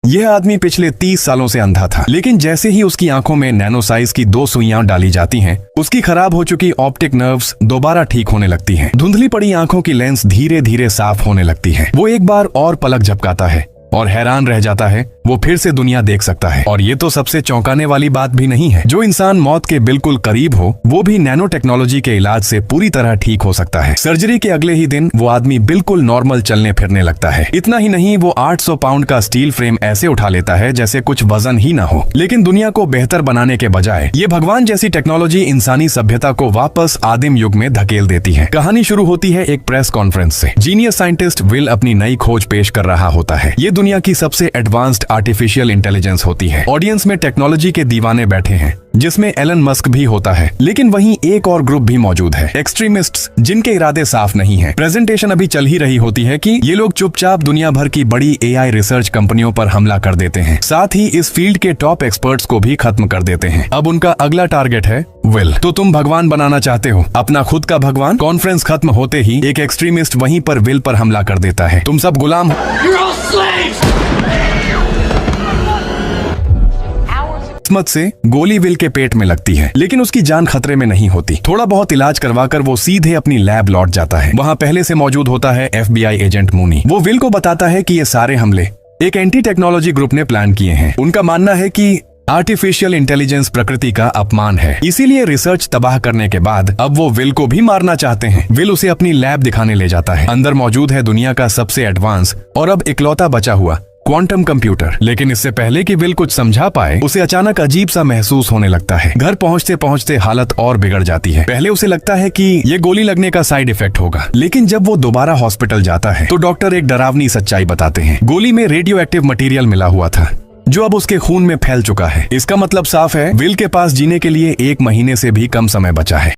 यह आदमी पिछले 30 सालों से अंधा था, लेकिन जैसे ही उसकी आंखों में नैनो साइज की 2 सुइयां डाली जाती हैं, उसकी खराब हो चुकी ऑप्टिक नर्व्स दोबारा ठीक होने लगती हैं। धुंधली पड़ी आंखों की लेंस धीरे धीरे साफ होने लगती है। वो एक बार और पलक झपकाता है और हैरान रह जाता है, वो फिर से दुनिया देख सकता है। और ये तो सबसे चौंकाने वाली बात भी नहीं है, जो इंसान मौत के बिल्कुल करीब हो वो भी नैनो टेक्नोलॉजी के इलाज से पूरी तरह ठीक हो सकता है। सर्जरी के अगले ही दिन वो आदमी बिल्कुल नॉर्मल चलने फिरने लगता है। इतना ही नहीं, वो 800 पाउंड का स्टील फ्रेम ऐसे उठा लेता है जैसे कुछ वजन ही ना हो। लेकिन दुनिया को बेहतर बनाने के बजाय ये भगवान जैसी टेक्नोलॉजी इंसानी सभ्यता को वापस आदिम युग में धकेल देती है। कहानी शुरू होती है एक प्रेस कॉन्फ्रेंस से। जीनियस साइंटिस्ट विल अपनी नई खोज पेश कर रहा होता है। ये दुनिया की सबसे एडवांस्ड आर्टिफिशियल इंटेलिजेंस होती है। ऑडियंस में टेक्नोलॉजी के दीवाने बैठे हैं, जिसमें एलन मस्क भी होता है। लेकिन वहीं एक और ग्रुप भी मौजूद है, एक्सट्रीमिस्ट्स, जिनके इरादे साफ नहीं हैं। प्रेजेंटेशन अभी चल ही रही होती है कि ये लोग चुपचाप दुनिया भर की बड़ी एआई रिसर्च कंपनियों पर हमला कर देते हैं, साथ ही इस फील्ड के टॉप एक्सपर्ट्स को भी खत्म कर देते हैं। अब उनका अगला टारगेट है विल। तो तुम भगवान बनाना चाहते हो, अपना खुद का भगवान? कॉन्फ्रेंस खत्म होते ही एक एक्सट्रीमिस्ट वहीं पर विल पर हमला कर देता है। तुम सब गुलाम हो। किस्मत से गोली विल के पेट में लगती है, लेकिन उसकी जान खतरे में नहीं होती। थोड़ा बहुत इलाज करवाकर वो सीधे अपनी लैब लौट जाता है। वहाँ पहले से मौजूद होता है FBI एजेंट मूनी। वो विल को बताता है कि ये सारे हमले एक एंटी टेक्नोलॉजी ग्रुप ने प्लान किए हैं। उनका मानना है कि आर्टिफिशियल इंटेलिजेंस प्रकृति का अपमान है, इसीलिए रिसर्च तबाह करने के बाद अब वो विल को भी मारना चाहते हैं। विल उसे अपनी लैब दिखाने ले जाता है। अंदर मौजूद है दुनिया का सबसे एडवांस और अब इकलौता बचा हुआ क्वांटम कंप्यूटर। लेकिन इससे पहले कि विल कुछ समझा पाए, उसे अचानक अजीब सा महसूस होने लगता है। घर पहुंचते पहुंचते हालत और बिगड़ जाती है। पहले उसे लगता है कि ये गोली लगने का साइड इफेक्ट होगा, लेकिन जब वो दोबारा हॉस्पिटल जाता है तो डॉक्टर एक डरावनी सच्चाई बताते हैं। गोली में रेडियो एक्टिव मटेरियल मिला हुआ था, जो अब उसके खून में फैल चुका है। इसका मतलब साफ है, विल के पास जीने के लिए 1 महीने से भी कम समय बचा है।